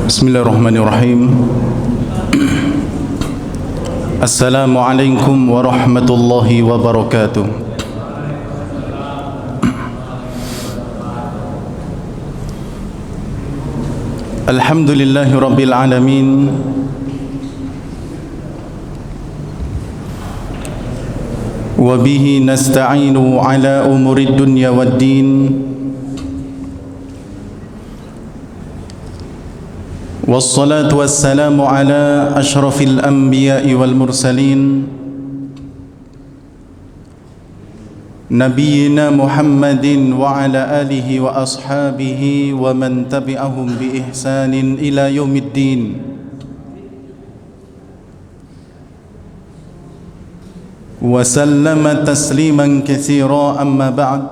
Bismillahirrahmanirrahim. Assalamualaikum warahmatullahi wabarakatuh. Alhamdulillahi rabbil alamin. Wa bihi nasta'inu ala umurid dunya waddin. والصلاة والسلام على أشرف الأنبياء والمرسلين نبينا محمد وعلى آله وأصحابه ومن تبعهم بإحسان إلى يوم الدين. وسلم تسليما كثيرا. أما بعد.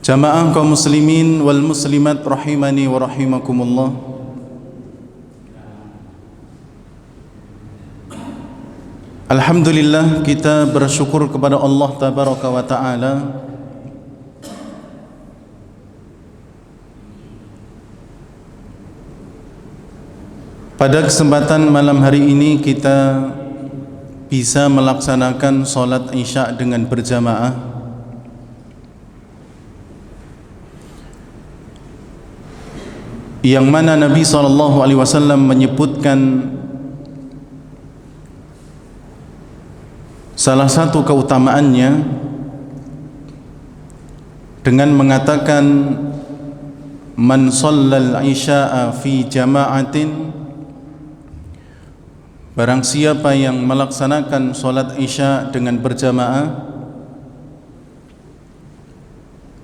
Jamaah kaum muslimin wal muslimat rahimani wa rahimakumullah. Alhamdulillah, kita bersyukur kepada Allah tabaraka wa ta'ala pada kesempatan malam hari ini kita bisa melaksanakan salat Isya dengan berjamaah, yang mana Nabi SAW menyebutkan salah satu keutamaannya dengan mengatakan man shallal isya'a fi jama'atin, barang siapa yang melaksanakan salat Isya dengan berjamaah,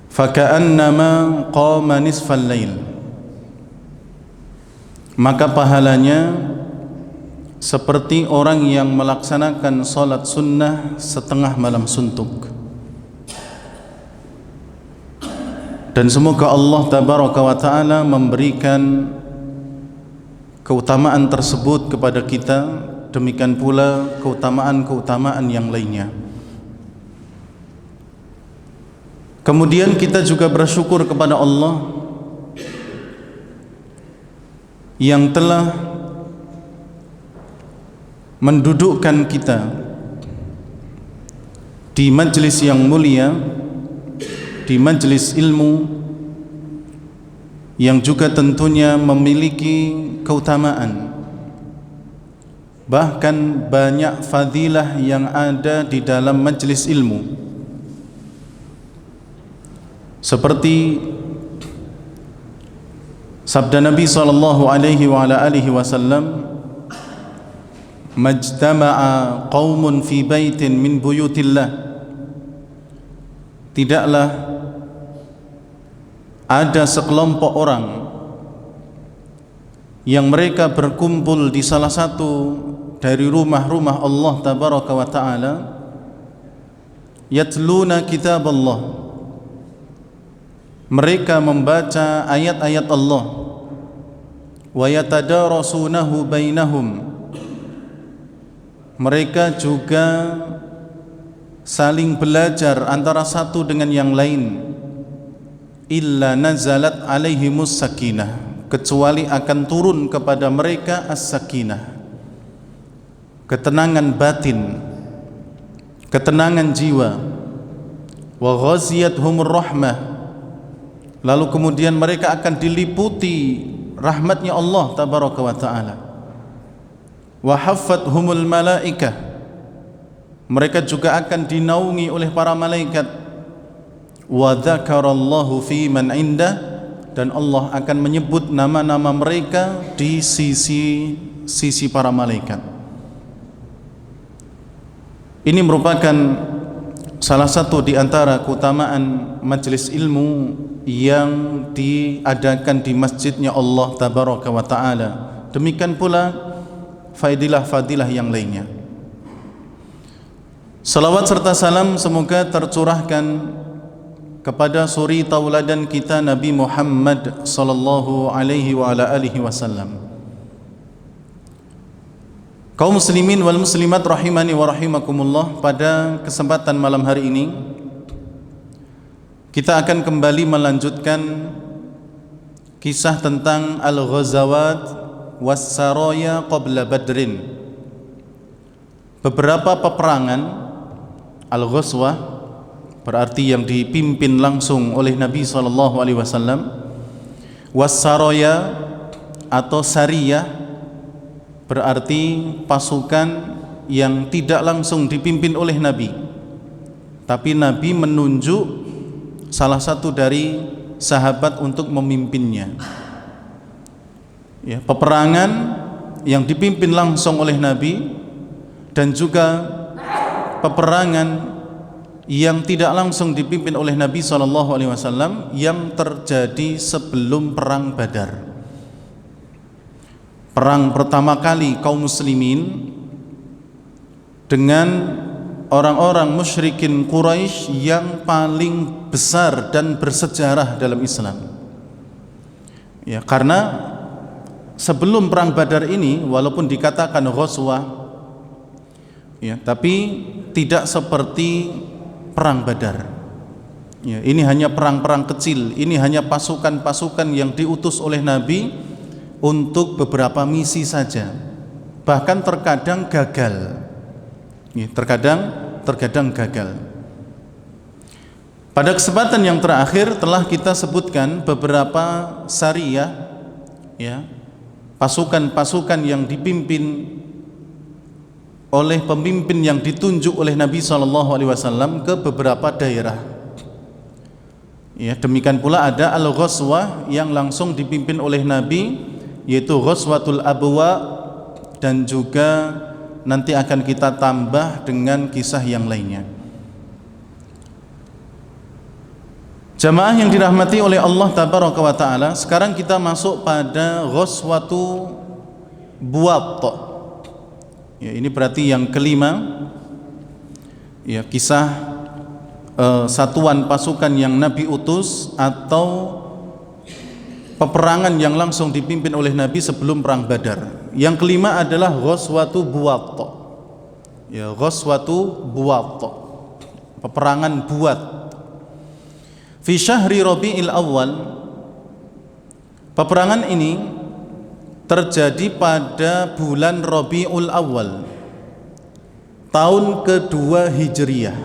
faka'annama qama nisfal lail, maka pahalanya seperti orang yang melaksanakan salat sunnah setengah malam suntuk. Dan semoga Allah tabaraka wa ta'ala memberikan keutamaan tersebut kepada kita, demikian pula keutamaan-keutamaan yang lainnya. Kemudian kita juga bersyukur kepada Allah yang telah mendudukkan kita di majlis yang mulia, di majlis ilmu yang juga tentunya memiliki keutamaan, bahkan banyak fadilah yang ada di dalam majlis ilmu, seperti sabda Nabi SAW, majtama'a qaumun fi baitin min buyutillah, tidaklah ada sekelompok orang yang mereka berkumpul di salah satu dari rumah-rumah Allah tabaraka wa ta'ala, yatluna kitab Allah, mereka membaca ayat-ayat Allah, wa yatadarasunahu bainahum, mereka juga saling belajar antara satu dengan yang lain, illa nazalat alaihimus sakinah, kecuali akan turun kepada mereka as-sakinah, ketenangan batin, ketenangan jiwa, wa ghaziyatuhumur rahmah, lalu kemudian mereka akan diliputi rahmatnya Allah tabaraka wa ta'ala, wa haffathumul malaikah, mereka juga akan dinaungi oleh para malaikat, wa dzakarallahu fi man indah, dan Allah akan menyebut nama-nama mereka di sisi para malaikat. Ini merupakan salah satu di antara keutamaan majlis ilmu yang diadakan di masjidnya Allah tabaraka wa ta'ala. Demikian pula fadilah-fadilah yang lainnya. Salawat serta salam semoga tercurahkan kepada suri tauladan kita Nabi Muhammad sallallahu alaihi wa ala alihi wasallam. Kaum muslimin wal muslimat rahimani wa rahimakumullah, pada kesempatan malam hari ini kita akan kembali melanjutkan kisah tentang al-ghazawat was-saraya qabla badrin. Beberapa peperangan, al-ghazwah berarti yang dipimpin langsung oleh Nabi SAW, was-saraya atau sariyah berarti pasukan yang tidak langsung dipimpin oleh Nabi, tapi Nabi menunjuk salah satu dari sahabat untuk memimpinnya. Ya, peperangan yang dipimpin langsung oleh Nabi dan juga peperangan yang tidak langsung dipimpin oleh Nabi SAW yang terjadi sebelum perang Badar. Perang pertama kali kaum muslimin dengan orang-orang musyrikin Quraisy yang paling besar dan bersejarah dalam Islam. Ya, karena sebelum perang Badar ini walaupun dikatakan ghazwah, ya, tapi tidak seperti perang Badar. Ya, ini hanya perang-perang kecil, ini hanya pasukan-pasukan yang diutus oleh Nabi untuk beberapa misi saja, bahkan terkadang gagal. Ya, terkadang gagal. Pada kesempatan yang terakhir telah kita sebutkan beberapa sariyah, ya, pasukan-pasukan yang dipimpin oleh pemimpin yang ditunjuk oleh Nabi SAW ke beberapa daerah. Ya, demikian pula ada al-ghazwah yang langsung dipimpin oleh Nabi, yaitu Ghazwatul Abwa, dan juga nanti akan kita tambah dengan kisah yang lainnya. Jamaah yang dirahmati oleh Allah Tabaraka wa Ta'ala, sekarang kita masuk pada Ghazwatu Buwatt. Ya, ini berarti yang kelima, ya, kisah satuan pasukan yang Nabi utus atau peperangan yang langsung dipimpin oleh Nabi sebelum perang Badar. Yang kelima adalah Ghazwatu Buwatt. Ya, Ghazwatu Buwatt, peperangan Buwatt. Fi syahri Rabiul Awal. Peperangan ini terjadi pada bulan Rabiul Awal, tahun kedua Hijriyah,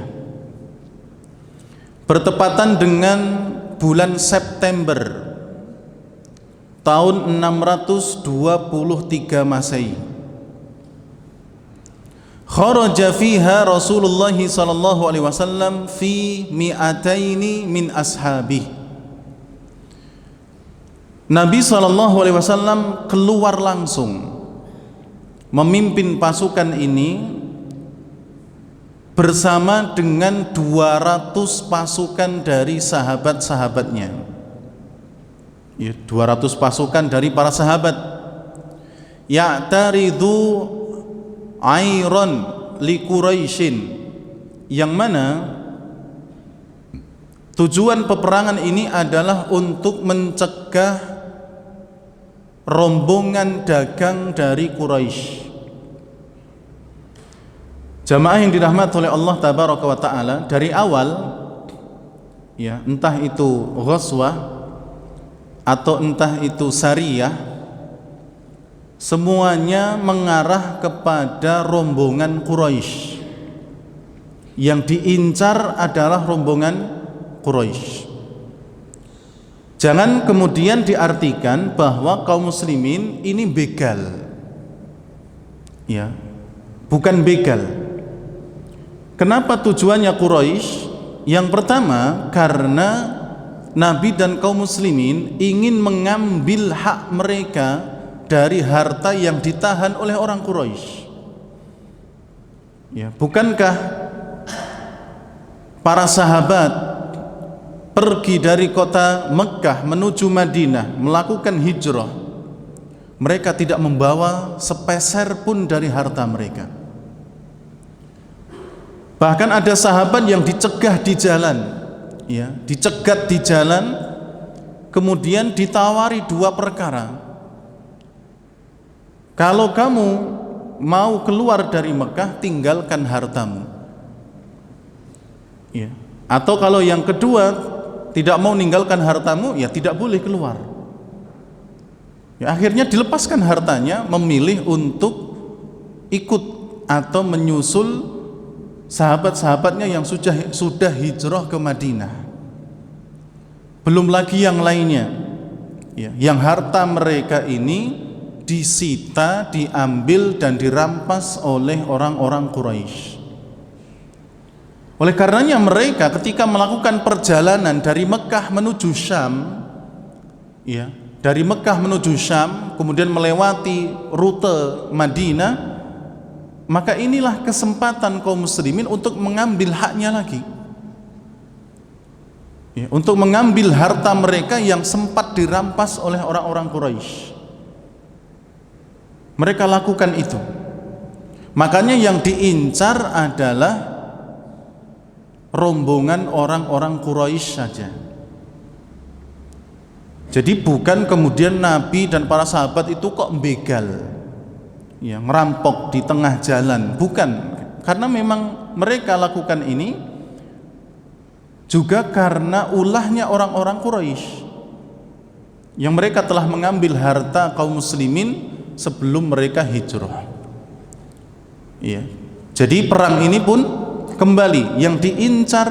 bertepatan dengan bulan September tahun 623 Masehi. Kharaja fiha Rasulullah sallallahu alaihi wasallam fi mi'ataini min ashabih. Nabi sallallahu alaihi wasallam keluar langsung memimpin pasukan ini bersama dengan 200 pasukan dari sahabat-sahabatnya. Ya, 200 pasukan dari para sahabat. Ya'taridu airon li Quraisyin, yang mana tujuan peperangan ini adalah untuk mencegah rombongan dagang dari Quraisy. Jamaah yang dirahmati oleh Allah Tabaraka wa Ta'ala, dari awal, ya, entah itu ghazwah atau entah itu sariyah, semuanya mengarah kepada rombongan Quraisy. Yang diincar adalah rombongan Quraisy. Jangan kemudian diartikan bahwa kaum muslimin ini begal. Ya, bukan begal. Kenapa tujuannya Quraisy? Yang pertama, karena Nabi dan kaum muslimin ingin mengambil hak mereka dari harta yang ditahan oleh orang Quraisy. Ya, bukankah para sahabat pergi dari kota Mekkah menuju Madinah melakukan hijrah, mereka tidak membawa sepeser pun dari harta mereka. Bahkan ada sahabat yang dicegah di jalan, ya, dicegat di jalan, kemudian ditawari dua perkara. Kalau kamu mau keluar dari Mekah, tinggalkan hartamu. Ya. Atau kalau yang kedua, tidak mau meninggalkan hartamu, ya tidak boleh keluar. Ya, akhirnya dilepaskan hartanya, memilih untuk ikut atau menyusul sahabat-sahabatnya yang sudah hijrah ke Madinah. Belum lagi yang lainnya, ya, yang harta mereka ini disita, diambil dan dirampas oleh orang-orang Quraisy. Oleh karenanya mereka ketika melakukan perjalanan dari Mekah menuju Syam, ya, dari Mekah menuju Syam, kemudian melewati rute Madinah, maka inilah kesempatan kaum muslimin untuk mengambil haknya lagi, ya, untuk mengambil harta mereka yang sempat dirampas oleh orang-orang Quraisy. Mereka lakukan itu. Makanya yang diincar adalah rombongan orang-orang Quraisy saja. Jadi bukan kemudian Nabi dan para sahabat itu kok begal, ya, ngerampok di tengah jalan, bukan. Karena memang mereka lakukan ini juga karena ulahnya orang-orang Quraisy yang mereka telah mengambil harta kaum muslimin sebelum mereka hijrah. Ya. Jadi perang ini pun kembali yang diincar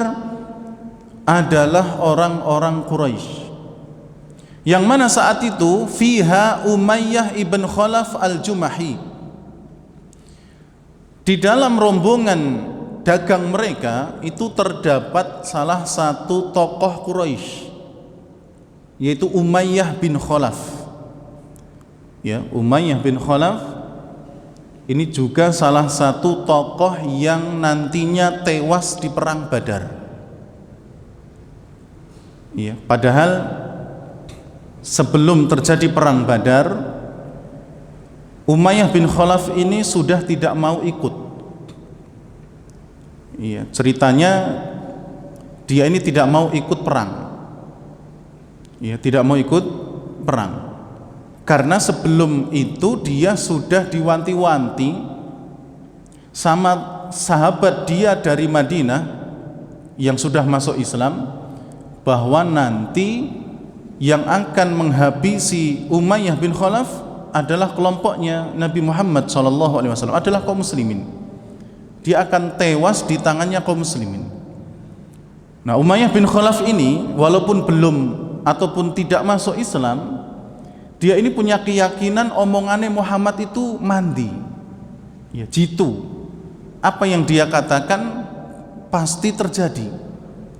adalah orang-orang Quraisy, yang mana saat itu fiha Umayyah ibn Khalaf al-Jumahi. Di dalam rombongan dagang mereka itu terdapat salah satu tokoh Quraisy, yaitu Umayyah bin Khalaf. Ya, Umayyah bin Khalaf ini juga salah satu tokoh yang nantinya tewas di perang Badar. Ya, padahal sebelum terjadi perang Badar, Umayyah bin Khalaf ini sudah tidak mau ikut. Ya, ceritanya dia ini tidak mau ikut perang. Ya, tidak mau ikut perang. Karena sebelum itu dia sudah diwanti-wanti sama sahabat dia dari Madinah yang sudah masuk Islam, bahwa nanti yang akan menghabisi Umayyah bin Khalaf adalah kelompoknya Nabi Muhammad SAW, adalah kaum muslimin. Dia akan tewas di tangannya kaum muslimin. Nah, Umayyah bin Khalaf ini walaupun belum ataupun tidak masuk Islam, dia ini punya keyakinan omongannya Muhammad itu mandi, ya, jitu. Apa yang dia katakan pasti terjadi.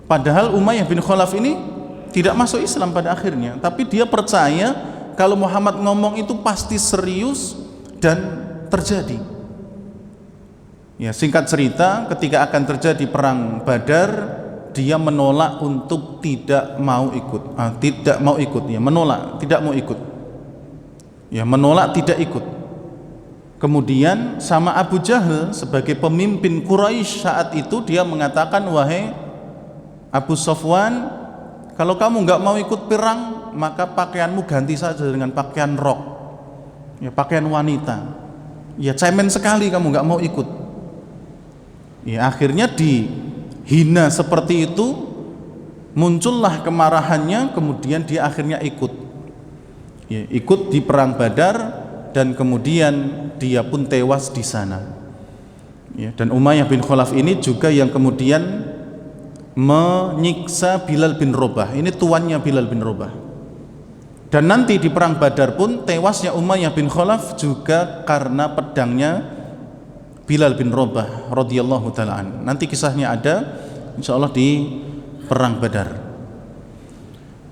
Padahal Umayyah bin Khalaf ini tidak masuk Islam pada akhirnya, tapi dia percaya kalau Muhammad ngomong itu pasti serius dan terjadi. Ya, singkat cerita, ketika akan terjadi perang Badar, dia menolak untuk tidak mau ikut, menolak, tidak mau ikut. Ya, menolak tidak ikut. Kemudian sama Abu Jahal sebagai pemimpin Quraisy saat itu, dia mengatakan, wahai Abu Sofwan, kalau kamu nggak mau ikut perang, maka pakaianmu ganti saja dengan pakaian rok, ya, pakaian wanita. Ya, cemen sekali kamu nggak mau ikut. Ya, akhirnya dihina seperti itu, muncullah kemarahannya, kemudian dia akhirnya ikut. Ya, ikut di perang Badar dan kemudian dia pun tewas di sana. Ya, dan Umayyah bin Khalaf ini juga yang kemudian menyiksa Bilal bin Rabah. Ini tuannya Bilal bin Rabah. Dan nanti di perang Badar pun tewasnya Umayyah bin Khalaf juga karena pedangnya Bilal bin Rabah radhiyallahu taala an. Nanti kisahnya ada insyaallah di perang Badar.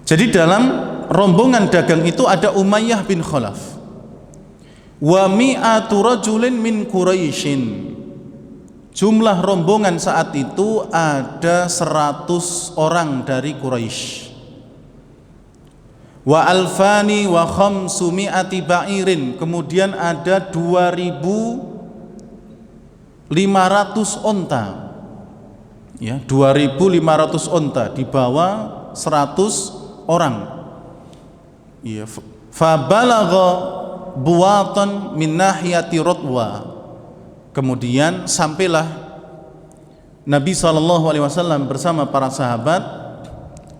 Jadi dalam rombongan dagang itu ada Umayyah bin Khalaf wa mi'atu rajulin min Quraisyin. Jumlah rombongan saat itu ada 100 orang dari Quraisy. Wa alfani wa khamsumi'ati ba'irin, kemudian ada 2.500 onta. Ya, 2.500 onta dibawa 100 orang. Ya, fabalagha buwatan min nahiyati Rotwa. Kemudian sampailah Nabi SAW bersama para sahabat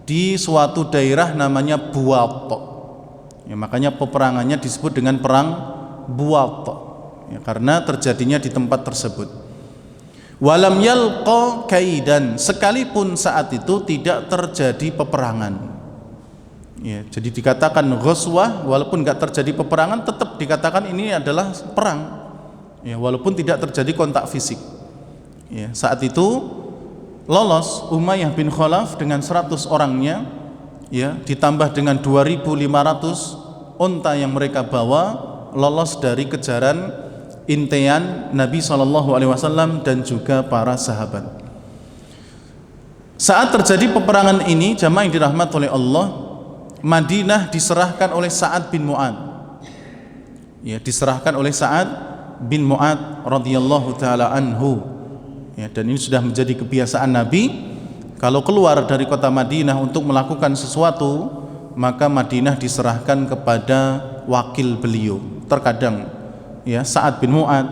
di suatu daerah namanya Buwat. Ya, makanya peperangannya disebut dengan perang Buat, ya, karena terjadinya di tempat tersebut. Walam yalqa kaidan, sekalipun saat itu tidak terjadi peperangan. Ya, jadi dikatakan ghazwah walaupun enggak terjadi peperangan, tetap dikatakan ini adalah perang. Ya, walaupun tidak terjadi kontak fisik. Ya, saat itu lolos Umayyah bin Khalaf dengan 100 orangnya, ya, ditambah dengan 2.500 unta yang mereka bawa, lolos dari kejaran intian Nabi SAW dan juga para sahabat. Saat terjadi peperangan ini, jamaah yang dirahmati oleh Allah, Madinah diserahkan oleh Sa'ad bin Mu'ad. Ya, diserahkan oleh Sa'ad bin Mu'ad radhiyallahu taala anhu. Ya, dan ini sudah menjadi kebiasaan Nabi, kalau keluar dari kota Madinah untuk melakukan sesuatu, maka Madinah diserahkan kepada wakil beliau. Terkadang ya Sa'ad bin Mu'ad,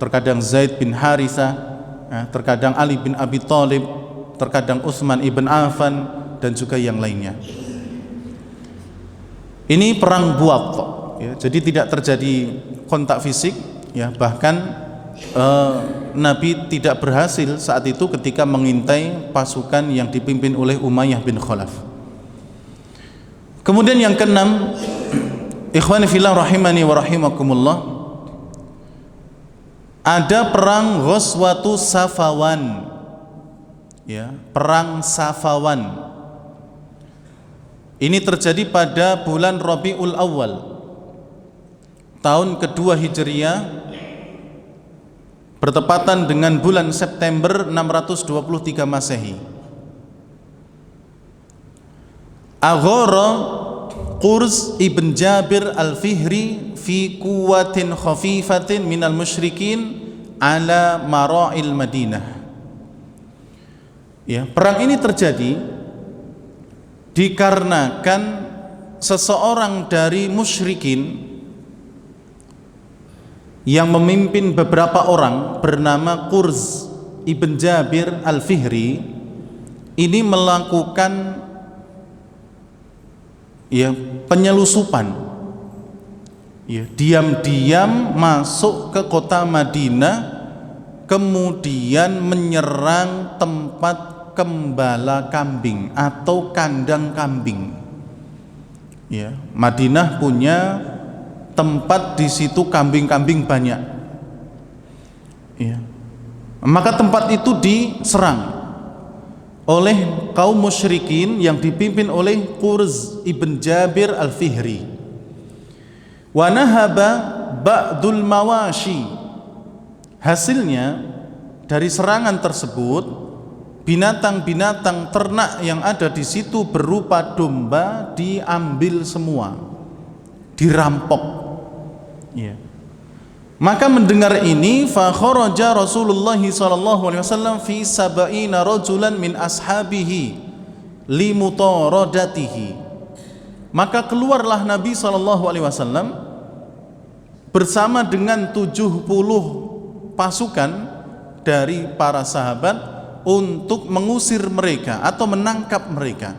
terkadang Zaid bin Harithah, ya, terkadang Ali bin Abi Thalib, terkadang Utsman ibn Affan, dan juga yang lainnya. Ini perang Buat, ya, jadi tidak terjadi kontak fisik, ya, bahkan Nabi tidak berhasil saat itu ketika mengintai pasukan yang dipimpin oleh Umayyah bin Khalaf. Kemudian yang keenam, ikhwani fillah rahimani wa rahimakumullah, ada perang Ghazwatu Safawan, ya, perang Safawan. Ini terjadi pada bulan Rabiul Awal, tahun kedua Hijriah, bertepatan dengan bulan September 623 Masehi. Aghara Qurs ibn Jabir al-Fihri fi quwwatin khafifatin minal musyrikin ala mara'il Madinah. Ya, perang ini terjadi dikarenakan seseorang dari musyrikin yang memimpin beberapa orang bernama Qurs ibn Jabir al-Fihri ini melakukan, ya, penyelusupan, ya, diam-diam masuk ke kota Madinah, kemudian menyerang tempat gembala kambing atau kandang kambing. Ya, Madinah punya tempat di situ kambing-kambing banyak. Ya. Maka tempat itu diserang oleh kaum musyrikin yang dipimpin oleh Qurs ibn Jabir al-Fihri. Wa nahaba ba'dul mawashi. Hasilnya dari serangan tersebut, binatang-binatang ternak yang ada di situ berupa domba diambil semua, dirampok. Ya. Maka mendengar ini, fa kharaja Rasulullah sallallahu alaihi wasallam fi sab'ina rajulan min ashabihi limutaradatihi. Maka keluarlah Nabi sallallahu alaihi wasallam bersama dengan 70 pasukan dari para sahabat untuk mengusir mereka atau menangkap mereka.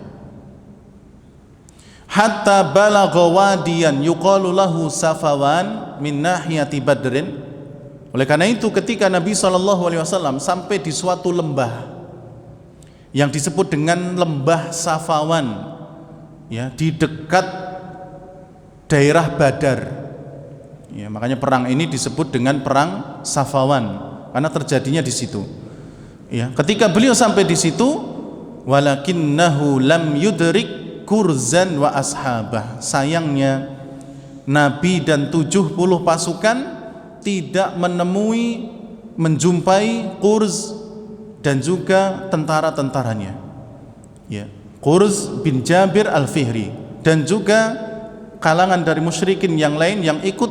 Hatta balagha wadiyan yuqalu lahu Safawan min nahiyati Badrin. Oleh karena itu ketika Nabi SAW sampai di suatu lembah yang disebut dengan lembah Safawan, ya, di dekat daerah Badar, ya, makanya perang ini disebut dengan perang Safawan karena terjadinya di situ. Ya, ketika beliau sampai di situ, walakinnahu lam yudrik Kurzan wa ashabah. Sayangnya Nabi dan 70 pasukan tidak menjumpai Qurs dan juga tentara-tentaranya. Ya, Qurs bin Jabir al-Fihri dan juga kalangan dari musyrikin yang lain yang ikut,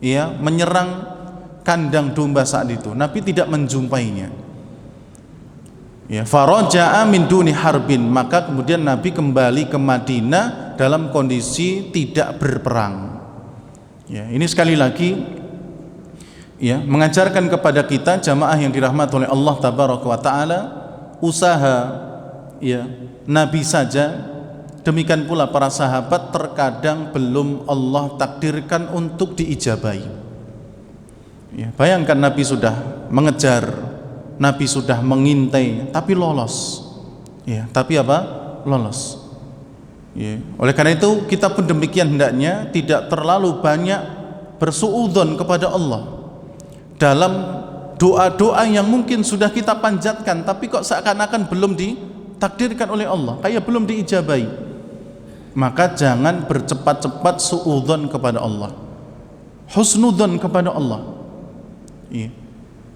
ya, menyerang kandang domba saat itu. Nabi tidak menjumpainya. Ya, faraja'a min duni harbin, maka kemudian Nabi kembali ke Madinah dalam kondisi tidak berperang. Ya, ini sekali lagi, ya, mengajarkan kepada kita jamaah yang dirahmati oleh Allah tabaraka wa taala, usaha, ya, Nabi saja Demikian pula para sahabat terkadang belum Allah takdirkan untuk diijabahi. Ya, bayangkan Nabi sudah mengejar, Nabi sudah mengintai, tapi lolos. Ya, tapi apa? Lolos. Ya. Oleh karena itu kita pun demikian hendaknya tidak terlalu banyak bersuudzon kepada Allah dalam doa-doa yang mungkin sudah kita panjatkan, tapi kok seakan-akan belum ditakdirkan oleh Allah, kayak belum diijabahi. Maka jangan bercepat-cepat suudzon kepada Allah, husnudzon kepada Allah. Ya.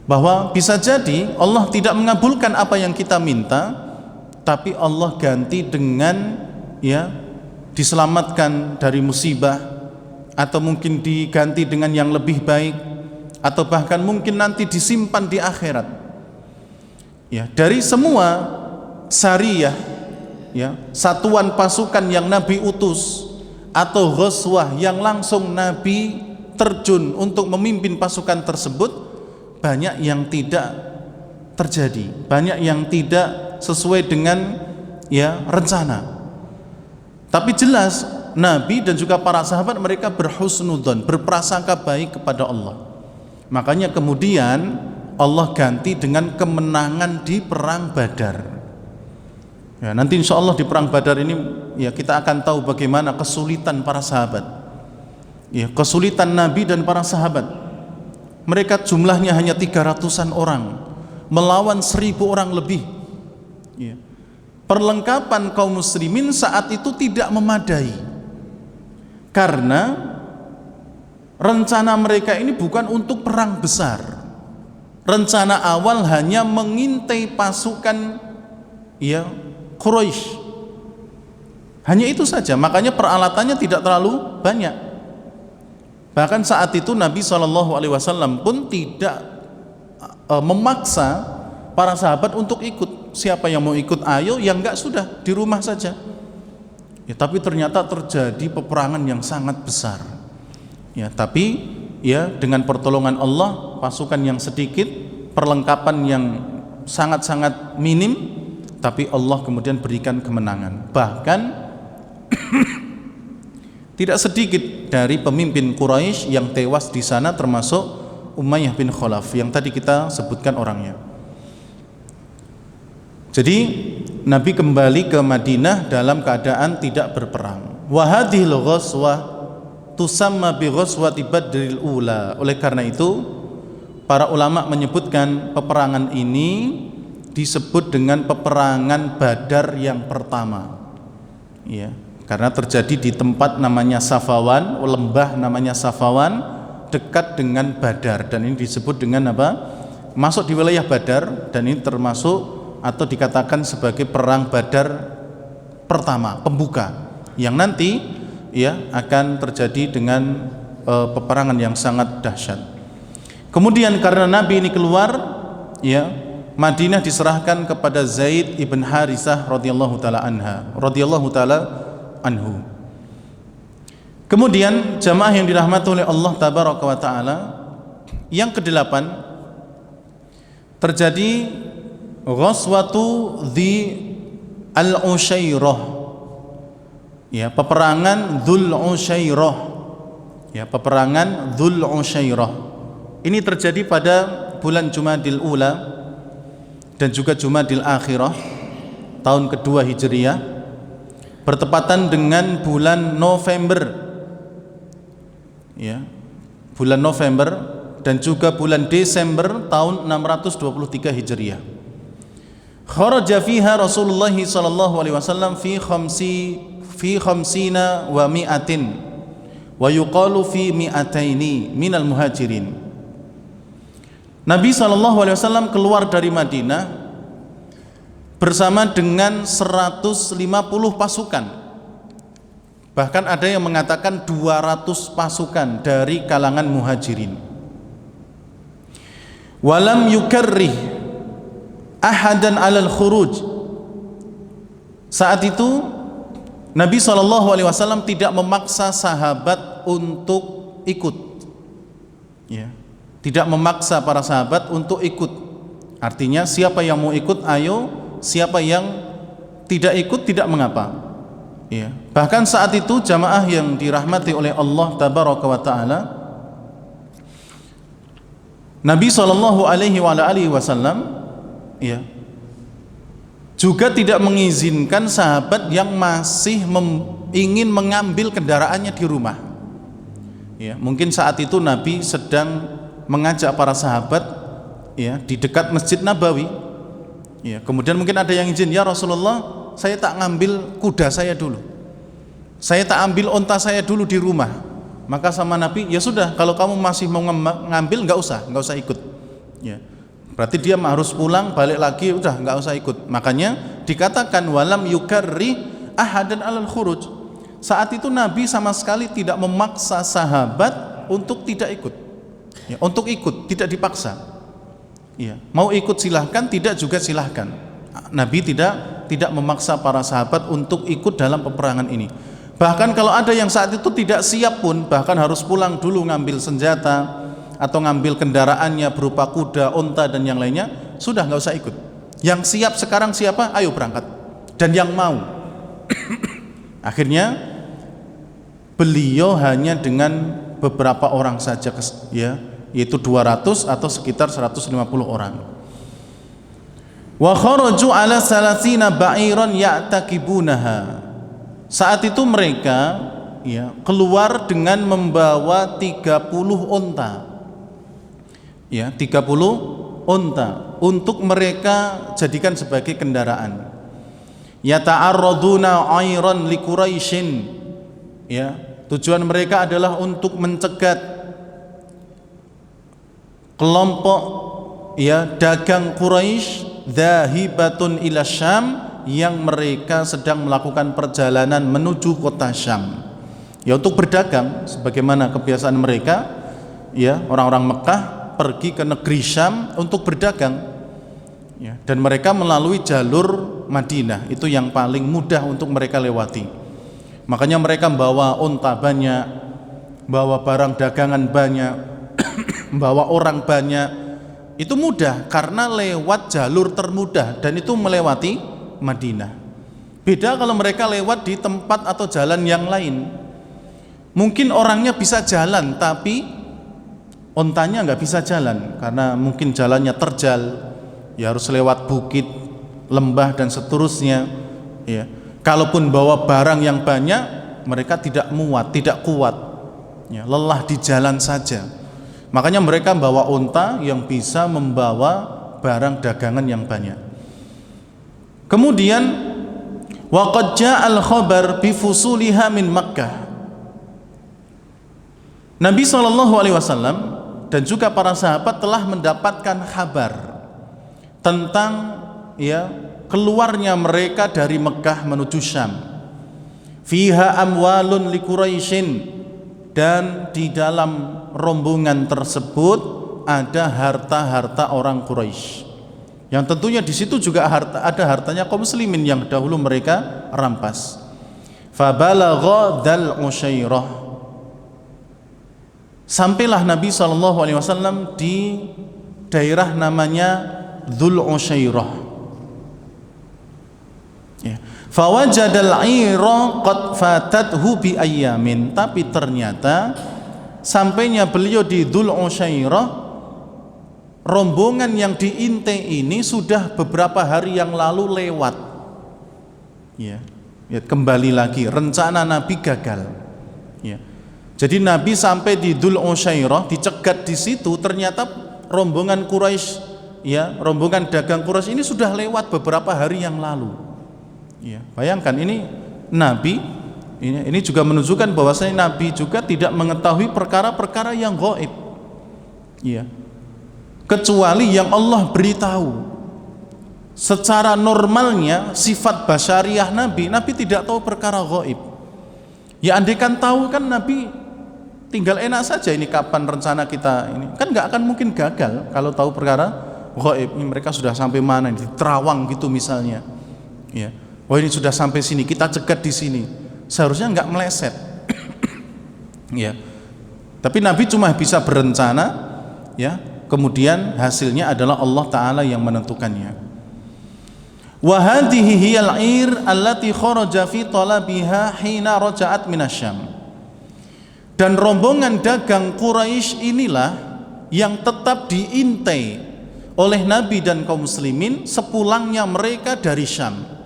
Bahwa bisa jadi Allah tidak mengabulkan apa yang kita minta, tapi Allah ganti dengan diselamatkan dari musibah, atau mungkin diganti dengan yang lebih baik, atau bahkan mungkin nanti disimpan di akhirat. Ya, dari semua sariyah, satuan pasukan yang Nabi utus, atau ghazwah yang langsung Nabi terjun untuk memimpin pasukan tersebut, banyak yang tidak terjadi, banyak yang tidak sesuai dengan rencana. Tapi jelas Nabi dan juga para sahabat mereka berhusnudzon, berprasangka baik kepada Allah. Makanya kemudian Allah ganti dengan kemenangan di perang Badar. Ya, nanti insya Allah di perang Badar ini kita akan tahu bagaimana kesulitan para sahabat. Ya, kesulitan Nabi dan para sahabat. Mereka jumlahnya hanya 300-an orang melawan 1.000 orang lebih. Ya. Perlengkapan kaum muslimin saat itu tidak memadai, karena rencana mereka ini bukan untuk perang besar. Rencana awal hanya mengintai pasukan Quraisy, hanya itu saja. Makanya peralatannya tidak terlalu banyak. Bahkan saat itu Nabi SAW pun tidak memaksa para sahabat untuk ikut. Siapa yang mau ikut ayo, yang enggak sudah di rumah saja. Ya, tapi ternyata terjadi peperangan yang sangat besar. Ya, tapi dengan pertolongan Allah, pasukan yang sedikit, perlengkapan yang sangat-sangat minim, tapi Allah kemudian berikan kemenangan. Bahkan tidak sedikit dari pemimpin Quraisy yang tewas di sana, termasuk Umayyah bin Khalaf yang tadi kita sebutkan orangnya. Jadi Nabi kembali ke Madinah dalam keadaan tidak berperang. Wa hadhil ghazwah tusamma bi ghazwati Badril ula. Oleh karena itu para ulama menyebutkan peperangan ini disebut dengan peperangan Badar yang pertama. Ya, karena terjadi di tempat namanya Safawan, lembah namanya Safawan, dekat dengan Badar, dan ini disebut dengan apa? Masuk di wilayah Badar, dan ini termasuk atau dikatakan sebagai perang Badar pertama, pembuka, yang nanti akan terjadi dengan peperangan yang sangat dahsyat. Kemudian karena Nabi ini keluar, Madinah diserahkan kepada Zaid ibn Harisah radhiyallahu taala anhu. Kemudian jamaah yang dirahmati oleh Allah tabaraka wa taala, yang kedelapan terjadi Ghazwatu Dhi Al-Ushairah, peperangan Dzul Ushairah. Peperangan Dzul Ushairah ini terjadi pada bulan Jumadil Ula dan juga Jumadil Akhirah tahun kedua Hijriyah, bertepatan dengan bulan November, bulan November dan juga bulan Desember tahun 623 Hijriyah. Kharaja fiha Rasulullah sallallahu alaihi wasallam fi khamsina wa mi'atin wa yuqalu fi mi'ataini minal muhajirin. Nabi sallallahu alaihi wasallam keluar dari Madinah bersama dengan 150 pasukan. Bahkan ada yang mengatakan 200 pasukan dari kalangan muhajirin. Walam yukarrih ahadan alal khuruj. Saat itu Nabi SAW tidak memaksa sahabat untuk ikut, tidak memaksa para sahabat untuk ikut. Artinya siapa yang mau ikut ayo, siapa yang tidak ikut tidak mengapa. Ya, bahkan saat itu jamaah yang dirahmati oleh Allah tabaraka wa taala, Nabi sallallahu alaihi wasallam ya juga tidak mengizinkan sahabat yang masih ingin mengambil kendaraannya di rumah. Ya, mungkin saat itu Nabi sedang mengajak para sahabat ya di dekat Masjid Nabawi. Ya, kemudian mungkin ada yang izin, ya Rasulullah, saya tak ngambil kuda saya dulu. Saya tak ambil onta saya dulu di rumah. Maka sama Nabi, ya sudah, kalau kamu masih mau ngambil nggak usah ikut. Ya. Berarti dia harus pulang, balik lagi, udah nggak usah ikut. Makanya dikatakan walam yukarri ahadan alal khuruj. Saat itu Nabi sama sekali tidak memaksa sahabat untuk tidak ikut. Ya, untuk ikut tidak dipaksa. Ya, mau ikut silahkan, tidak juga silahkan. Nabi tidak memaksa para sahabat untuk ikut dalam peperangan ini. Bahkan kalau ada yang saat itu tidak siap pun, bahkan harus pulang dulu ngambil senjata atau ngambil kendaraannya berupa kuda, onta dan yang lainnya, sudah nggak usah ikut. Yang siap sekarang siapa? Ayo berangkat. Dan yang mau. Akhirnya beliau hanya dengan beberapa orang saja, ya, yaitu 200 atau sekitar 150 orang. Wa kharaju ala salasina ba'iran ya'takibunaha. Saat itu mereka ya keluar dengan membawa 30 onta. Ya, 30 onta untuk mereka jadikan sebagai kendaraan. Yata'arraduna 'airan li Quraisyin. Ya, tujuan mereka adalah untuk mencegat kelompok ya dagang Quraisy dhahibatun ila Syam yang mereka sedang melakukan perjalanan menuju kota Syam. Ya, untuk berdagang sebagaimana kebiasaan mereka, ya, orang-orang Mekah pergi ke negeri Syam untuk berdagang. Ya, dan mereka melalui jalur Madinah, itu yang paling mudah untuk mereka lewati. Makanya mereka membawa onta banyak, bawa barang dagangan banyak, membawa orang banyak. Itu mudah karena lewat jalur termudah dan itu melewati Madinah. Beda kalau mereka lewat di tempat atau jalan yang lain. Mungkin orangnya bisa jalan tapi ontanya nggak bisa jalan karena mungkin jalannya terjal, ya harus lewat bukit, lembah dan seterusnya. Ya, kalaupun bawa barang yang banyak, mereka tidak muat, tidak kuat, ya, lelah di jalan saja. Makanya mereka bawa onta yang bisa membawa barang dagangan yang banyak. Kemudian waqad ja'al khabar bi fusuliha min Makkah. Nabi SAW dan juga para sahabat telah mendapatkan kabar tentang ya keluarnya mereka dari Mekah menuju Syam. Fiha amwalun li Quraisyin, dan di dalam rombongan tersebut ada harta-harta orang Quraisy. Yang tentunya di situ juga ada hartanya kaum muslimin yang dahulu mereka rampas. Fabalagha dzal Usyairah. Sampailah Nabi SAW di daerah namanya Dzul Usyairah. Ya. Fawajadal 'ira qad fatathu bi ayyamin. Tapi ternyata sampainya beliau di Dzul Usyairah, rombongan yang diintai ini sudah beberapa hari yang lalu lewat. Ya. Ya, kembali lagi rencana Nabi gagal. Ya. Jadi Nabi sampai di Dzul Usyairah, dicegat di situ, ternyata rombongan Quraisy, ya, rombongan dagang Quraisy ini sudah lewat beberapa hari yang lalu. Ya, bayangkan ini Nabi, ini juga menunjukkan bahwasanya Nabi juga tidak mengetahui perkara-perkara yang gaib. Ya. Kecuali yang Allah beritahu. Secara normalnya sifat basyariah Nabi tidak tahu perkara gaib. Ya, andaikan tahu kan Nabi tinggal enak saja, ini kapan rencana kita ini, kan nggak akan mungkin gagal kalau tahu perkara gaib. Ini mereka sudah sampai mana, di Terawang gitu misalnya, ya, oh ini sudah sampai sini, kita cegat di sini, seharusnya nggak meleset. Ya, tapi Nabi cuma bisa berencana, ya, kemudian hasilnya adalah Allah Ta'ala yang menentukannya. Wa hadhihi hiyal 'ir allati kharaja fi talabiha hina raja'at minasyam. Dan rombongan dagang Quraisy inilah yang tetap diintai oleh Nabi dan kaum muslimin sepulangnya mereka dari Syam.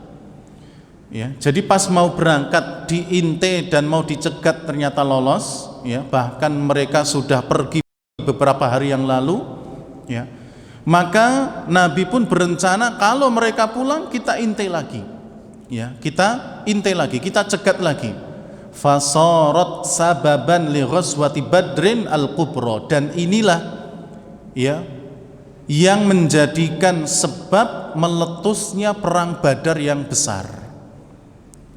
Ya, jadi pas mau berangkat diintai dan mau dicegat ternyata lolos, ya, bahkan mereka sudah pergi beberapa hari yang lalu, ya. Maka Nabi pun berencana kalau mereka pulang kita intai lagi. Ya, kita intai lagi, kita cegat lagi. Fasarat sababan li ghazwati Badrin al-Kubra, dan inilah ya yang menjadikan sebab meletusnya perang Badar yang besar.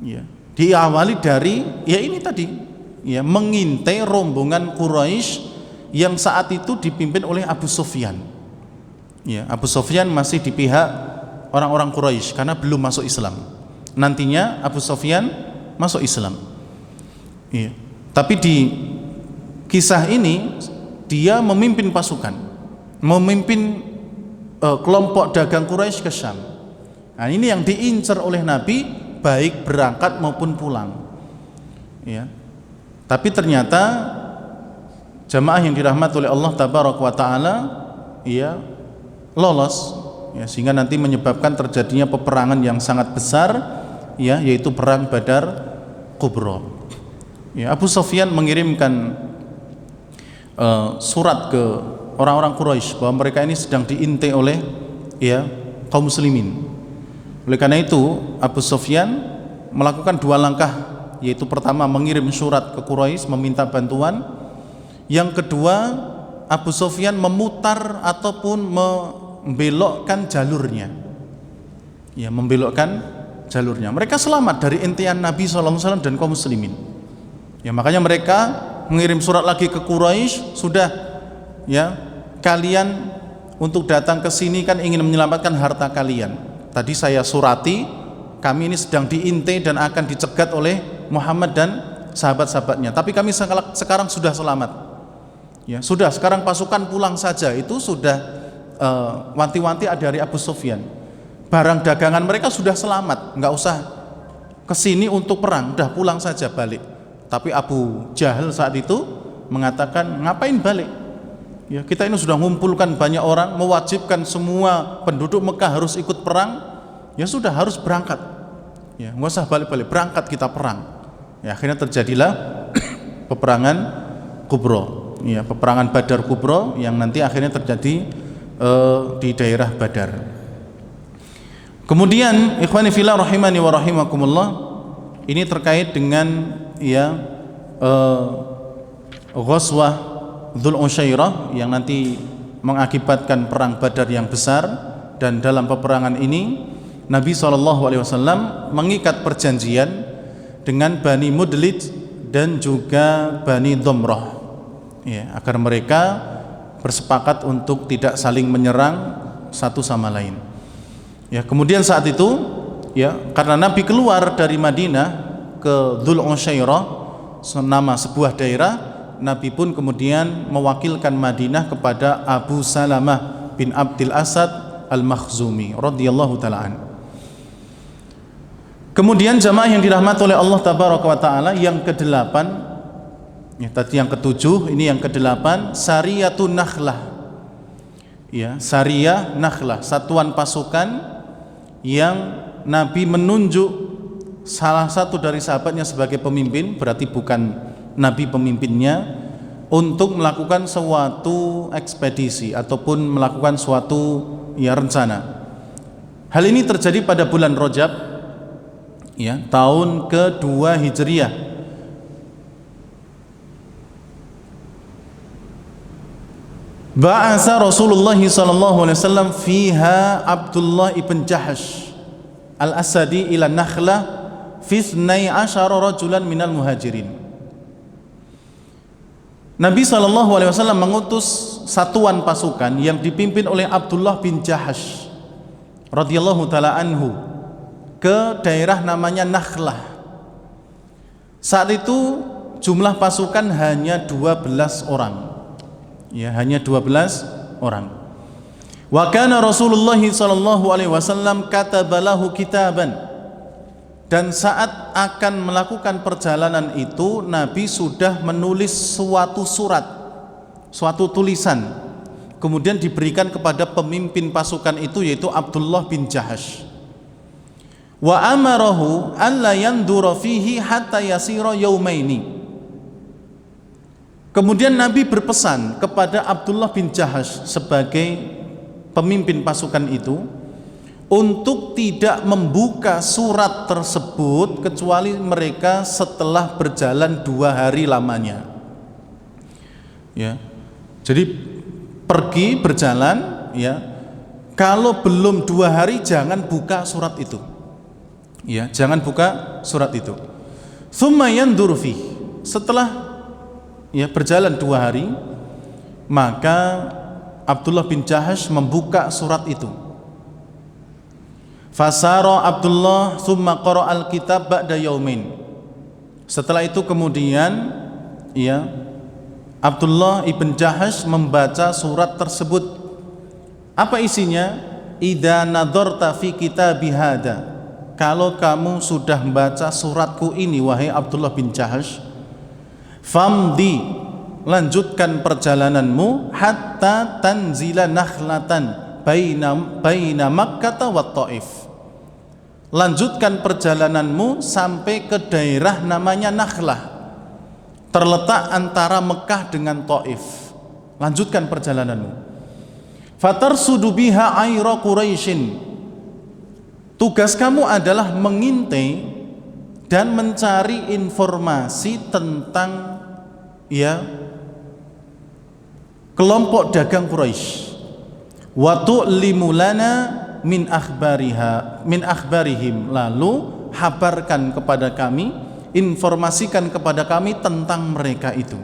Ya, diawali dari ya ini tadi, ya, mengintai rombongan Quraisy yang saat itu dipimpin oleh Abu Sufyan. Ya, Abu Sufyan masih di pihak orang-orang Quraisy karena belum masuk Islam. Nantinya Abu Sufyan masuk Islam. Ya. Tapi di kisah ini dia memimpin pasukan, memimpin kelompok dagang Quraisy ke Syam. Nah, ini yang diincar oleh Nabi, baik berangkat maupun pulang. Ya. Tapi ternyata jamaah yang dirahmati oleh Allah Tabaraka wa Ta'ala, ya, lolos, ya, sehingga nanti menyebabkan terjadinya peperangan yang sangat besar, ya, yaitu perang Badar Kubra. Ya, Abu Sufyan mengirimkan surat ke orang-orang Quraisy bahwa mereka ini sedang diintai oleh, ya, kaum muslimin. Oleh karena itu Abu Sufyan melakukan dua langkah, yaitu pertama mengirim surat ke Quraisy meminta bantuan. Yang kedua, Abu Sufyan memutar ataupun membelokkan jalurnya. Ya, membelokkan jalurnya. Mereka selamat dari intian Nabi SAW dan kaum muslimin. Ya, makanya mereka mengirim surat lagi ke Quraisy, sudah, ya, kalian untuk datang ke sini kan ingin menyelamatkan harta kalian. Tadi saya surati, kami ini sedang diintai dan akan dicegat oleh Muhammad dan sahabat-sahabatnya. Tapi kami sekarang sudah selamat. Ya, sudah, sekarang pasukan pulang saja. Itu sudah wanti-wanti dari Abu Sufyan. Barang dagangan mereka sudah selamat, nggak usah kesini untuk perang, udah pulang saja, balik. Tapi Abu Jahal saat itu mengatakan, ngapain balik? Ya, kita ini sudah mengumpulkan banyak orang, mewajibkan semua penduduk Mekah harus ikut perang. Ya sudah, harus berangkat. Ya, nggak usah balik-balik, berangkat kita perang. Ya, akhirnya terjadilah peperangan Kubra. Ya, peperangan Badar Kubra yang nanti akhirnya terjadi di daerah Badar. Kemudian ikhwani fillah rahimani wa rahimakumullah, ini terkait dengan, ya, Ghazwah Dzul Usyairah yang nanti mengakibatkan perang Badar yang besar. Dan dalam peperangan ini Nabi SAW mengikat perjanjian dengan Bani Mudlij dan juga Bani Dhamrah, ya, agar mereka bersepakat untuk tidak saling menyerang satu sama lain. Ya, kemudian saat itu, ya, karena Nabi keluar dari Madinah ke Dzul Usyairah, nama sebuah daerah, Nabi pun kemudian mewakilkan Madinah kepada Abu Salamah bin Abdul Asad Al-Makhzumi radhiyallahu ta'ala an. Kemudian jamaah yang dirahmati oleh Allah Tabaraka wa Ta'ala, yang ke-8, ya, tadi yang ke-7, ini yang ke-8, Sariyatun Nakhlah. Ya, Sariyah Nakhlah, satuan pasukan yang Nabi menunjuk salah satu dari sahabatnya sebagai pemimpin, berarti bukan Nabi pemimpinnya, untuk melakukan suatu ekspedisi ataupun melakukan suatu, ya, rencana. Hal ini terjadi pada bulan Rajab, ya, tahun ke-2 Hijriah. Ba'asa Rasulullah SAW fiha Abdullah ibn Jahash al-Asadi ila Nakhlah fi 12 rajulan minal muhajirin. Nabi SAW mengutus satuan pasukan yang dipimpin oleh Abdullah bin Jahash radhiyallahu ta'ala anhu ke daerah namanya Nakhlah. Saat itu jumlah pasukan hanya 12 orang. Ya, hanya 12 orang. Wa kana Rasulullah sallallahu alaihi wasallam kataba lahu kitaban, dan saat akan melakukan perjalanan itu Nabi sudah menulis suatu surat, suatu tulisan, kemudian diberikan kepada pemimpin pasukan itu, yaitu Abdullah bin Jahash. Wa amarahu an la yandura fihi hatta yasira yaumaini. Kemudian Nabi berpesan kepada Abdullah bin Jahash sebagai pemimpin pasukan itu untuk tidak membuka surat tersebut kecuali mereka setelah berjalan 2 hari lamanya. Ya. Jadi pergi berjalan, ya. Kalau belum 2 hari jangan buka surat itu. Ya, jangan buka surat itu. Tsumma yandur fi. Setelah berjalan 2 hari, maka Abdullah bin Jahash membuka surat itu. Fasara Abdullah tsumma qara'al kitab ba'da yaumin. Setelah itu kemudian Abdullah ibn Jahash membaca surat tersebut. Apa isinya? Idza nadarta fi kitabi hada. Kalau kamu sudah membaca suratku ini, wahai Abdullah bin Jahash, famdi, lanjutkan perjalananmu hatta tanzila nakhlatan baina Makkah wa Taif. Lanjutkan perjalananmu sampai ke daerah namanya Nakhlah, terletak antara Mekah dengan Taif. Lanjutkan perjalananmu. Fatarsudu biha ayra Quraisyin. Tugas kamu adalah mengintai dan mencari informasi tentang kelompok dagang Quraisy. Wa tu'limu lana min akhbarihim, lalu habarkan kepada kami, informasikan kepada kami tentang mereka itu.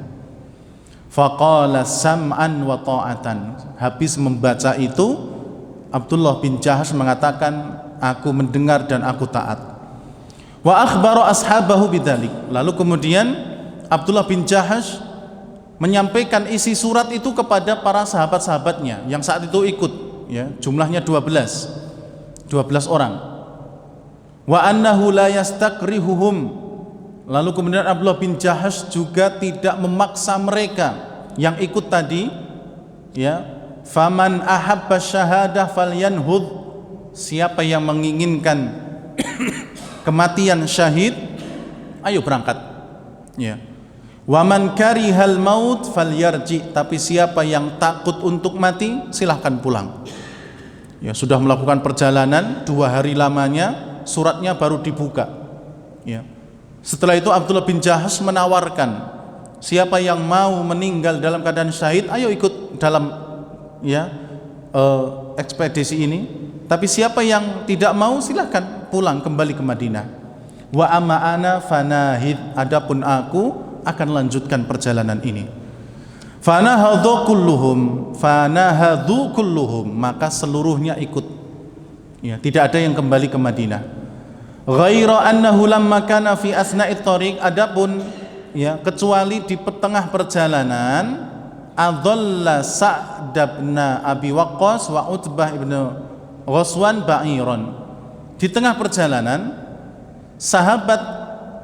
Faqala sam'an wa ta'atan. Habis membaca itu, Abdullah bin Jahash mengatakan, aku mendengar dan aku taat. Wa akhbara ashabahu bidzalik. Lalu kemudian Abdullah bin Jahash menyampaikan isi surat itu kepada para sahabat-sahabatnya yang saat itu ikut, jumlahnya 12 orang. Wa annahu la yastakrihuhum. Lalu kemudian Abdullah bin Jahash juga tidak memaksa mereka yang ikut tadi, faman ahabba syahadah falyanhud. Siapa yang menginginkan kematian syahid, ayo berangkat. Waman karihal maut falyarji. Tapi siapa yang takut untuk mati, silahkan pulang. Sudah melakukan perjalanan 2 hari lamanya, suratnya baru dibuka. Setelah itu Abdullah bin Jahash menawarkan, siapa yang mau meninggal dalam keadaan syahid, ayo ikut dalam ekspedisi ini. Tapi siapa yang tidak mau, silahkan pulang kembali ke Madinah. Wa amma ana fanahid. Adapun aku akan lanjutkan perjalanan ini. Fanahadhu kulluhum. Maka seluruhnya ikut. Tidak ada yang kembali ke Madinah. Ghaira annahu lamma kana fi asna'it thariq. Adapun kecuali di tengah perjalanan, adalla Sa'd bin Abi Waqqas wa Utbah ibn Ghazwan ba'iron. Di tengah perjalanan, sahabat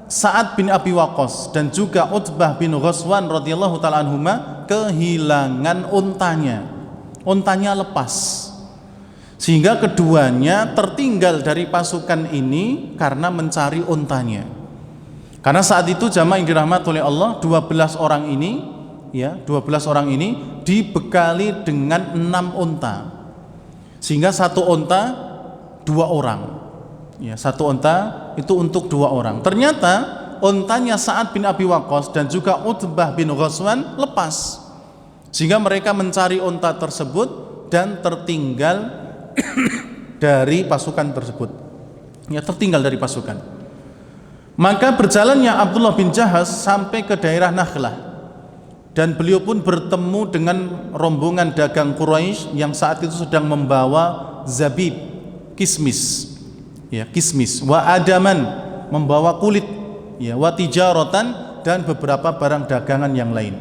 Sa'ad bin Abi Waqqas dan juga Utbah bin Ghazwan radhiyallahu ta'ala anhuma kehilangan untanya. Untanya lepas. Sehingga keduanya tertinggal dari pasukan ini karena mencari untanya. Karena saat itu jamaah yang dirahmati oleh Allah, 12 orang ini dibekali dengan 6 unta. Sehingga 1 unta 2 orang. 1 unta itu untuk 2 orang. Ternyata untanya Sa'ad bin Abi Waqqas dan juga Utbah bin Ghazwan lepas. Sehingga mereka mencari unta tersebut dan tertinggal dari pasukan tersebut. Tertinggal dari pasukan. Maka berjalannya Abdullah bin Jahash sampai ke daerah Nakhlah. Dan beliau pun bertemu dengan rombongan dagang Quraisy yang saat itu sedang membawa zabib, kismis, wa adaman, membawa kulit, wa tijaratan, dan beberapa barang dagangan yang lain.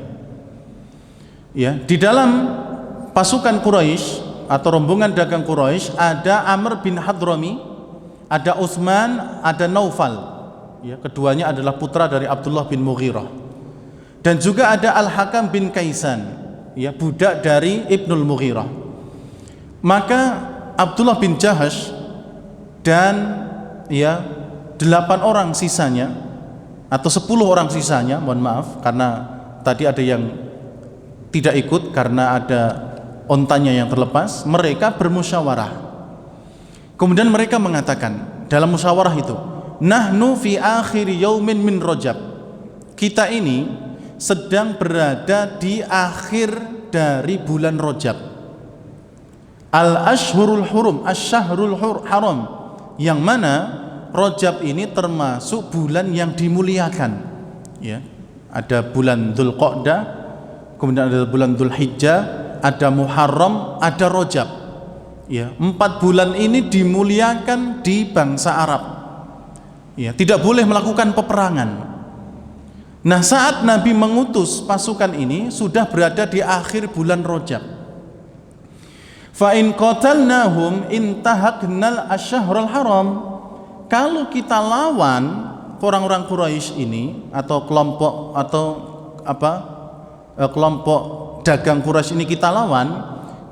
Di dalam pasukan Quraisy atau rombongan dagang Quraisy ada Amr bin Hadrami, ada Utsman, ada Naufal. Ya, keduanya adalah putra dari Abdullah bin Mughirah. Dan juga ada Al-Hakam bin Kaisan, ya, budak dari Ibnul Mughirah. Maka Abdullah bin Jahash dan ya 8 orang sisanya atau 10 orang sisanya, mohon maaf karena tadi ada yang tidak ikut karena ada ontanya yang terlepas, mereka bermusyawarah. Kemudian mereka mengatakan dalam musyawarah itu, nahnu fi akhir yaumin min Rajab. Kita ini sedang berada di akhir dari bulan Rajab. Al-Ashhurul Hurum, Asy-Syahrul Haram, yang mana Rajab ini termasuk bulan yang dimuliakan. Ya, ada bulan Dzulqa'dah, kemudian ada bulan Dzulhijjah, ada Muharram, ada Rajab. Ya, 4 bulan ini dimuliakan di bangsa Arab. Ya, tidak boleh melakukan peperangan. Nah, saat Nabi mengutus pasukan ini sudah berada di akhir bulan Rajab. Fa in qatalnahum intahaknal asy-syahrul haram. Kalau kita lawan orang-orang Quraisy ini atau kelompok kelompok dagang Quraisy ini kita lawan,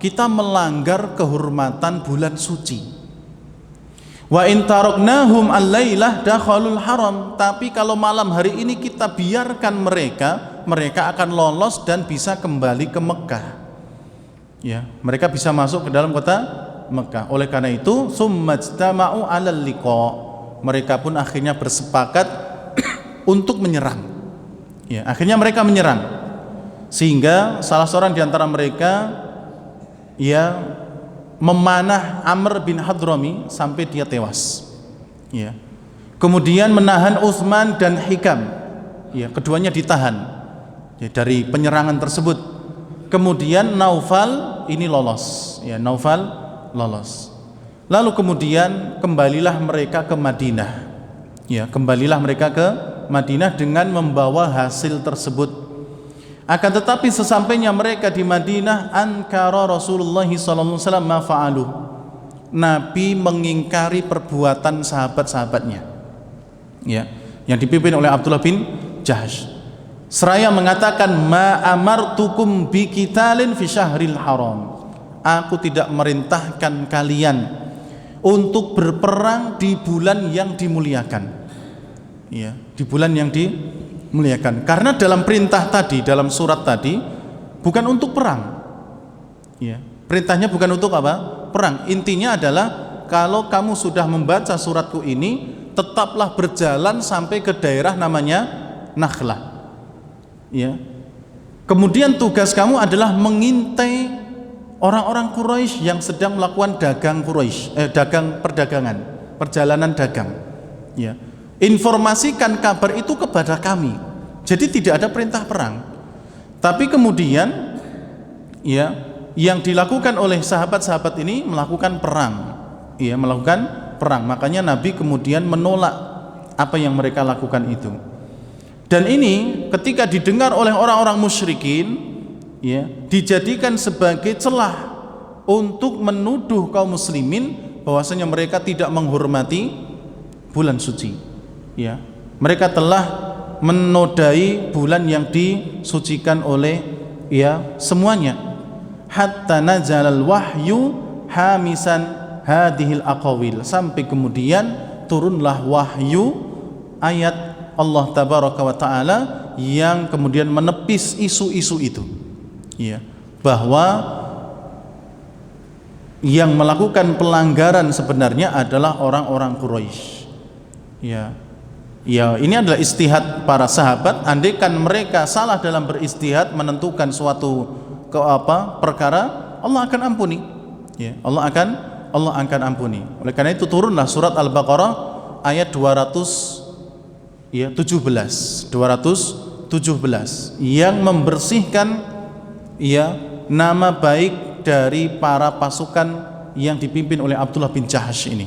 kita melanggar kehormatan bulan suci. Wa in taraknahum al-lailah dakhalul haram. Tapi kalau malam hari ini kita biarkan mereka akan lolos dan bisa kembali ke Mekah. Ya, mereka bisa masuk ke dalam kota Mekah. Oleh karena itu, summajtama'u 'alal liqa. Mereka pun akhirnya bersepakat untuk menyerang. Ya, akhirnya mereka menyerang. Sehingga salah seorang di antara mereka ya memanah Amr bin Hadrami sampai dia tewas. Ya. Kemudian menahan Utsman dan Hikam. Ya, keduanya ditahan ya, dari penyerangan tersebut. Kemudian Naufal ini lolos. Ya, Naufal lolos. Lalu kemudian kembalilah mereka ke Madinah. Ya, kembalilah mereka ke Madinah dengan membawa hasil tersebut. Akan tetapi sesampainya mereka di Madinah, ankara Rasulullah sallallahu alaihi wasallam ma fa'alu. Nabi mengingkari perbuatan sahabat-sahabatnya. Ya, yang dipimpin oleh Abdullah bin Jahash. Seraya mengatakan, ma amartukum bi qitalin fi syahril haram. Aku tidak merintahkan kalian untuk berperang di bulan yang dimuliakan. Ya, di bulan yang dimuliakan. Karena dalam perintah tadi, dalam surat tadi, bukan untuk perang. Ya, perintahnya bukan untuk apa? Perang. Intinya adalah kalau kamu sudah membaca suratku ini, tetaplah berjalan sampai ke daerah namanya Nakhlah. Ya. Kemudian tugas kamu adalah mengintai orang-orang Quraisy yang sedang melakukan dagang perdagangan, perjalanan dagang. Ya. Informasikan kabar itu kepada kami. Jadi tidak ada perintah perang. Tapi kemudian ya, yang dilakukan oleh sahabat-sahabat ini melakukan perang. Ya, melakukan perang. Makanya Nabi kemudian menolak apa yang mereka lakukan itu. Dan ini ketika didengar oleh orang-orang musyrikin, ya, dijadikan sebagai celah untuk menuduh kaum muslimin bahwasanya mereka tidak menghormati bulan suci. Ya, mereka telah menodai bulan yang disucikan oleh ya semuanya. Hatta nazalal wahyu hamisan hadhil aqawil, sampai kemudian turunlah wahyu ayat Allah tabaraka wa taala yang kemudian menepis isu-isu itu. Ya, bahwa yang melakukan pelanggaran sebenarnya adalah orang-orang Quraisy. Ya, ya, ini adalah istihad para sahabat. Andaikan mereka salah dalam beristihad menentukan suatu perkara, Allah akan ampuni. Ya, Allah akan ampuni. Oleh karena itu turunlah surat Al-Baqarah ayat 217 yang membersihkan ya nama baik dari para pasukan yang dipimpin oleh Abdullah bin Jahash ini,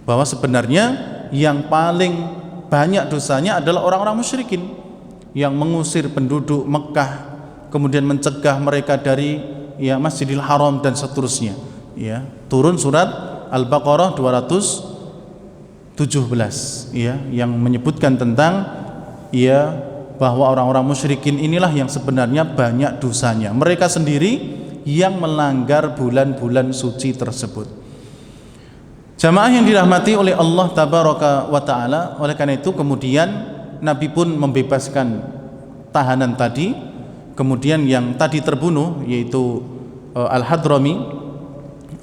bahwa sebenarnya yang paling banyak dosanya adalah orang-orang musyrikin yang mengusir penduduk Mekah, kemudian mencegah mereka dari ya Masjidil Haram dan seterusnya. ya, turun surat Al-Baqarah 217 ya, yang menyebutkan tentang ya bahwa orang-orang musyrikin inilah yang sebenarnya banyak dosanya. Mereka sendiri yang melanggar bulan-bulan suci tersebut. Jamaah yang dirahmati oleh Allah Tabaraka wa Ta'ala, oleh karena itu kemudian Nabi pun membebaskan tahanan tadi. Kemudian yang tadi terbunuh yaitu Al-Hadrami,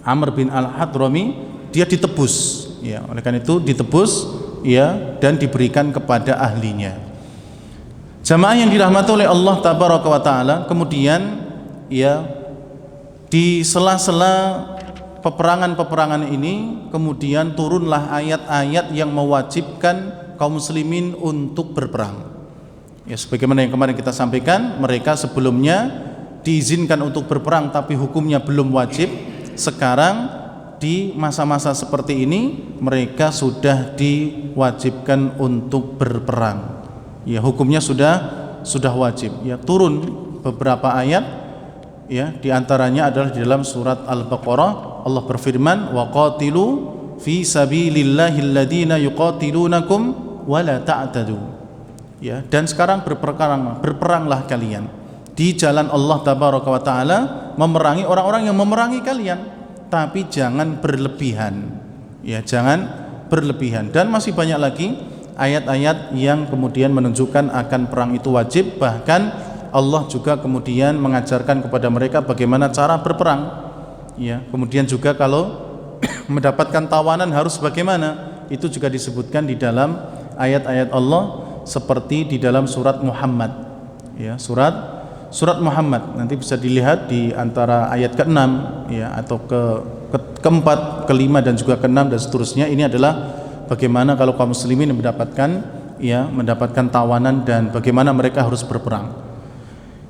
Amr bin Al-Hadrami, dia ditebus ya, oleh karena itu ditebus ya, dan diberikan kepada ahlinya. Jamaah yang dirahmati oleh Allah Tabaraka wa Ta'ala, kemudian ya di sela-sela peperangan-peperangan ini kemudian turunlah ayat-ayat yang mewajibkan kaum muslimin untuk berperang. Ya, sebagaimana yang kemarin kita sampaikan, mereka sebelumnya diizinkan untuk berperang tapi hukumnya belum wajib. Sekarang di masa-masa seperti ini mereka sudah diwajibkan untuk berperang. Ya, hukumnya sudah wajib. Ya, turun beberapa ayat. Ya, di antaranya adalah di dalam surat Al-Baqarah Allah berfirman, wa qatilu fi sabilillahi alladhina yuqatilunakum wa la ta'tadu. Ya, dan sekarang berperanglah kalian di jalan Allah Tabaraka wa Ta'ala, memerangi orang-orang yang memerangi kalian, tapi jangan berlebihan. Ya, jangan berlebihan. Dan masih banyak lagi ayat-ayat yang kemudian menunjukkan akan perang itu wajib. Bahkan Allah juga kemudian mengajarkan kepada mereka bagaimana cara berperang. Ya, kemudian juga kalau mendapatkan tawanan harus bagaimana, itu juga disebutkan di dalam ayat-ayat Allah, seperti di dalam surat Muhammad. Ya, surat Muhammad nanti bisa dilihat di antara ayat ke-6 ya, atau ke-4, ke-5 dan juga ke-6 dan seterusnya. Ini adalah bagaimana kalau kaum muslimin mendapatkan tawanan dan bagaimana mereka harus berperang.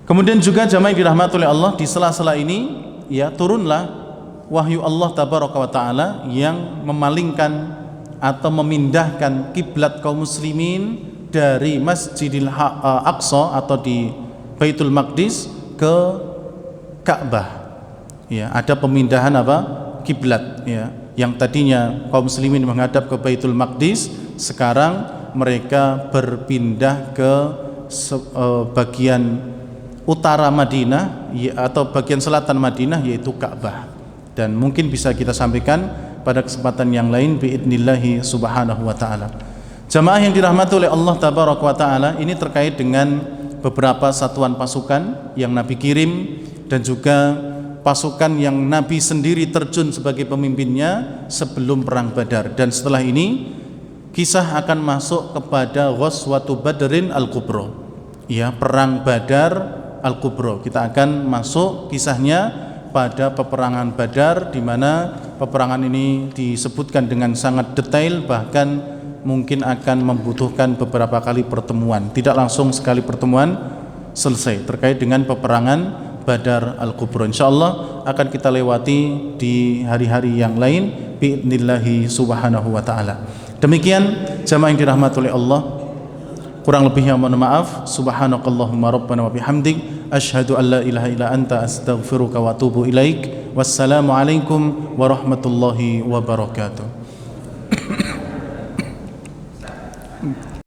Kemudian juga jamaah yang dirahmati oleh Allah, di sela-sela ini ya turunlah wahyu Allah Tabaraka wa Ta'ala yang memalingkan atau memindahkan kiblat kaum muslimin dari Masjidil Aqsa atau di Baitul Maqdis ke Ka'bah. Ya, ada pemindahan kiblat ya. Yang tadinya kaum muslimin menghadap ke Baitul Maqdis, sekarang mereka berpindah ke bagian utara Madinah atau bagian selatan Madinah, yaitu Ka'bah. Dan mungkin bisa kita sampaikan pada kesempatan yang lain biidnillahi subhanahu wa ta'ala. Jamaah yang dirahmati oleh Allah Tabaraka wa Ta'ala, ini terkait dengan beberapa satuan pasukan yang Nabi kirim dan juga pasukan yang Nabi sendiri terjun sebagai pemimpinnya sebelum perang Badar. Dan setelah ini kisah akan masuk kepada Ghazwatu Badrin Al-Kubra. Ya, perang Badar Al-Kubra. Kita akan masuk kisahnya pada peperangan Badar, di mana peperangan ini disebutkan dengan sangat detail, bahkan mungkin akan membutuhkan beberapa kali pertemuan, tidak langsung sekali pertemuan selesai terkait dengan peperangan Badar Al-Kubra. Insyaallah akan kita lewati di hari-hari yang lain biidnillahi subhanahu wa ta'ala. Demikian jamaah yang dirahmati oleh Allah, kurang lebihnya mohon maaf. Subhanakallahumma rabbana wa bihamdik, asyhadu an la ilaha illa anta, astaghfiruka wa atubu ilaik. Wassalamu alaikum warahmatullahi wabarakatuh.